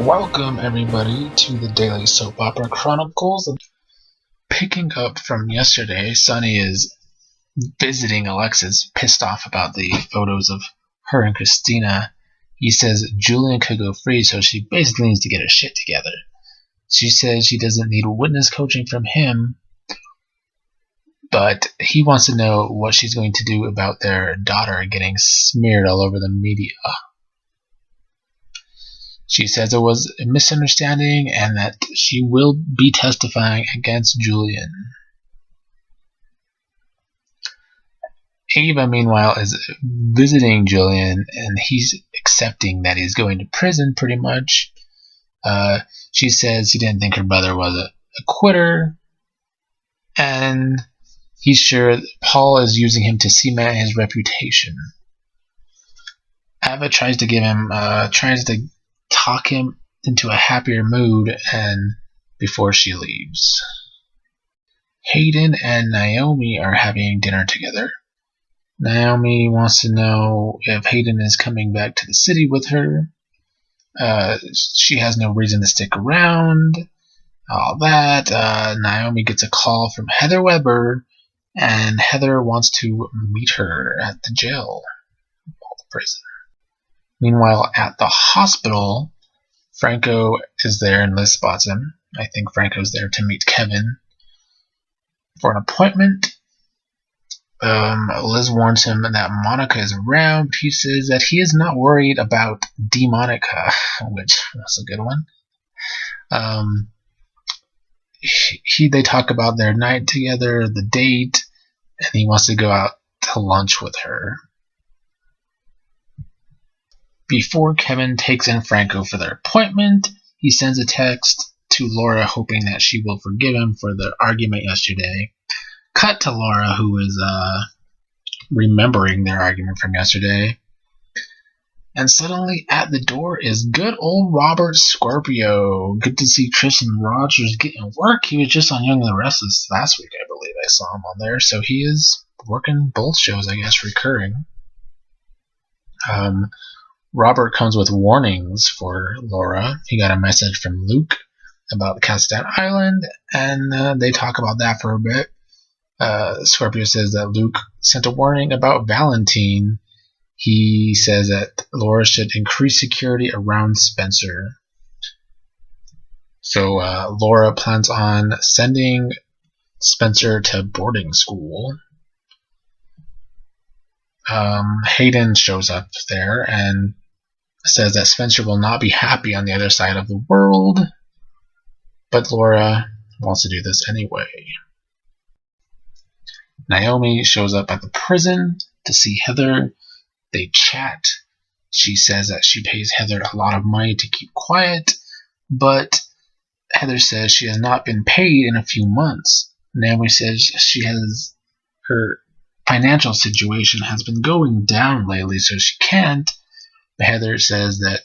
Welcome everybody to the Daily Soap Opera Chronicles. Picking up from yesterday, Sunny is visiting Alexis, pissed off about the photos of her and Christina. He says Julian could go free, so she basically needs to get her shit together. She says she doesn't need witness coaching from him, but he wants to know what she's going to do about their daughter getting smeared all over the media. She says it was a misunderstanding and that she will be testifying against Julian. Ava, meanwhile, is visiting Julian, and he's accepting that he's going to prison pretty much. She says he didn't think her brother was a quitter, and he's sure that Paul is using him to cement his reputation. Ava tries to talk him into a happier mood and before she leaves. Hayden and Naomi are having dinner together. Naomi wants to know if Hayden is coming back to the city with her. She has no reason to stick around. All that. Naomi gets a call from Heather Weber, and Heather wants to meet her at the jail, the prison. Meanwhile, at the hospital, Franco is there and Liz spots him. I think Franco's there to meet Kevin for an appointment. Liz warns him that Monica is around. He says that he is not worried about Monica, which was a good one. They talk about their night together, the date, and he wants to go out to lunch with her. Before Kevin takes in Franco for their appointment, he sends a text to Laura hoping that she will forgive him for the argument yesterday. Cut to Laura, who is remembering their argument from yesterday. And suddenly at the door is good old Robert Scorpio. Good to see Tristan Rogers getting work. He was just on Young and the Restless last week, I believe. I saw him on there. So he is working both shows, I guess, recurring. Robert comes with warnings for Laura. He got a message from Luke about Castan Island, and they talk about that for a bit. Scorpio says that Luke sent a warning about Valentine. He says that Laura should increase security around Spencer. So Laura plans on sending Spencer to boarding school. Hayden shows up there and says that Spencer will not be happy on the other side of the world, but Laura wants to do this anyway. Naomi shows up at the prison to see Heather. They chat. She says that she pays Heather a lot of money to keep quiet, but Heather says she has not been paid in a few months. Naomi says her financial situation has been going down lately, so she can't. But Heather says that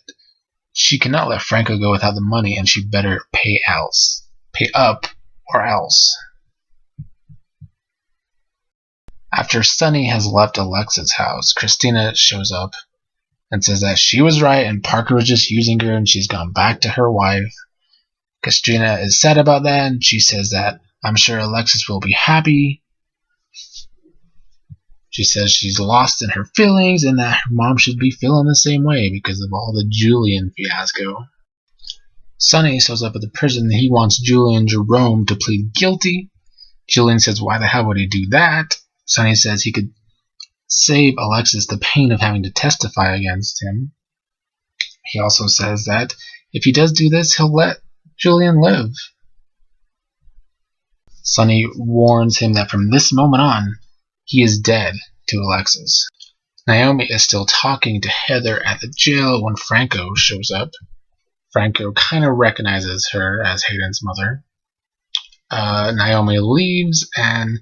she cannot let Franco go without the money, and she better pay up or else. After Sunny has left Alexa's house, Christina shows up and says that she was right and Parker was just using her and she's gone back to her wife. Christina is sad about that, and she says that I'm sure Alexis will be happy. She says she's lost in her feelings and that her mom should be feeling the same way because of all the Julian fiasco. Sunny shows up at the prison and he wants Julian Jerome to plead guilty. Julian says why the hell would he do that? Sunny says he could save Alexis the pain of having to testify against him. He also says that if he does do this, he'll let Julian live. Sunny warns him that from this moment on, he is dead to Alexis. Naomi is still talking to Heather at the jail when Franco shows up. Franco kind of recognizes her as Hayden's mother. Naomi leaves, and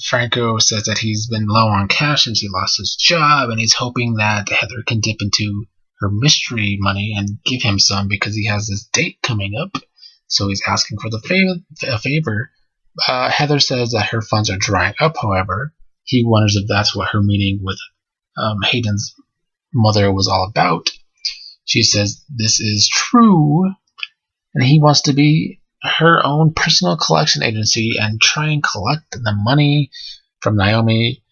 Franco says that he's been low on cash since he lost his job, and he's hoping that Heather can dip into her mystery money and give him some because he has this date coming up. So he's asking for a favor. Heather says that her funds are drying up, however. He wonders if that's what her meeting with Hayden's mother was all about. She says this is true, and he wants to be her own personal collection agency and try and collect the money from Naomi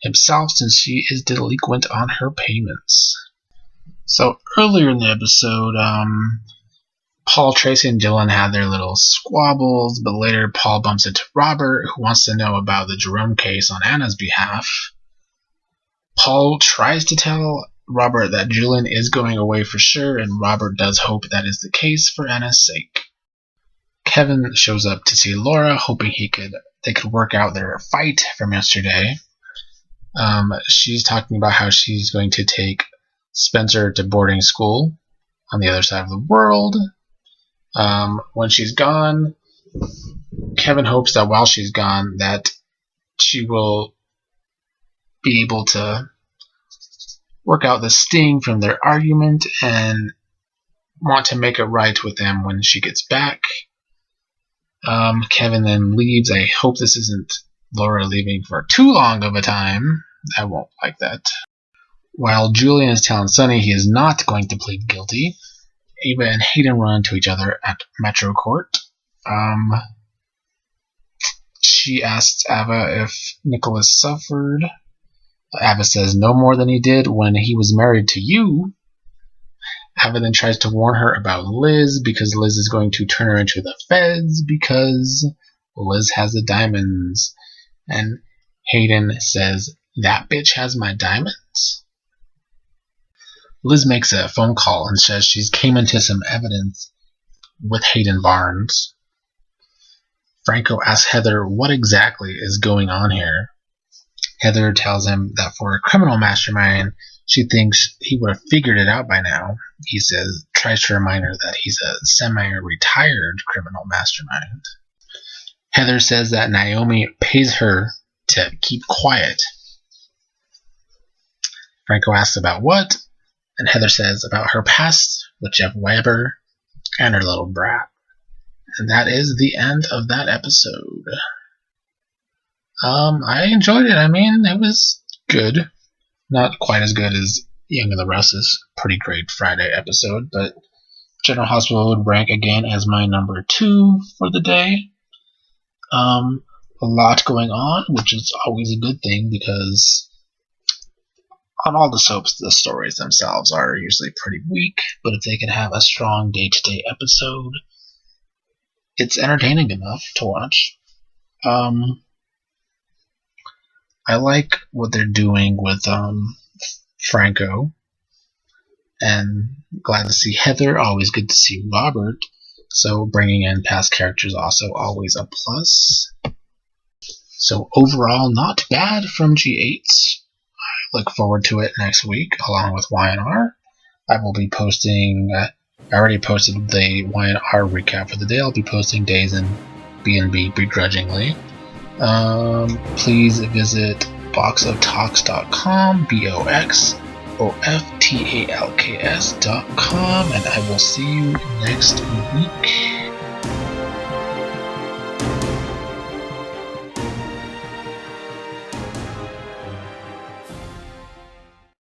himself since she is delinquent on her payments. So earlier in the episode, Paul, Tracy, and Dylan had their little squabbles, but later Paul bumps into Robert, who wants to know about the Jerome case on Anna's behalf. Paul tries to tell Robert that Julian is going away for sure, and Robert does hope that is the case for Anna's sake. Kevin shows up to see Laura, hoping they could work out their fight from yesterday. She's talking about how she's going to take Spencer to boarding school on the other side of the world. When she's gone, Kevin hopes that while she's gone that she will be able to work out the sting from their argument and want to make it right with them when she gets back. Kevin then leaves. I hope this isn't Laura leaving for too long of a time. I won't like that. While Julian is telling Sonny he is not going to plead guilty, Ava and Hayden run into each other at Metro Court. She asks Ava if Nicholas suffered. Ava says no more than he did when he was married to you. Ava then tries to warn her about Liz because Liz is going to turn her into the feds because Liz has the diamonds. And Hayden says, that bitch has my diamonds? Liz makes a phone call and says she's came into some evidence with Hayden Barnes. Franco asks Heather what exactly is going on here. Heather tells him that for a criminal mastermind, she thinks he would have figured it out by now. He tries to remind her that he's a semi-retired criminal mastermind. Heather says that Naomi pays her to keep quiet. Franco asks about what, and Heather says about her past with Jeff Weber and her little brat. And that is the end of that episode. I enjoyed it. I mean, it was good. Not quite as good as Young and the Restless, pretty great Friday episode, but General Hospital would rank again as my number 2 for the day. A lot going on, which is always a good thing because on all the soaps, the stories themselves are usually pretty weak, but if they can have a strong day-to-day episode, it's entertaining enough to watch. I like what they're doing with Franco, and glad to see Heather. Always good to see Robert. So bringing in past characters also always a plus. So overall, not bad from G8. I look forward to it next week, along with YNR. I will be posting. I already posted the YNR recap for the day. I'll be posting Days in B&B begrudgingly. Please visit boxoftalks.com, boxoftalks.com, and I will see you next week.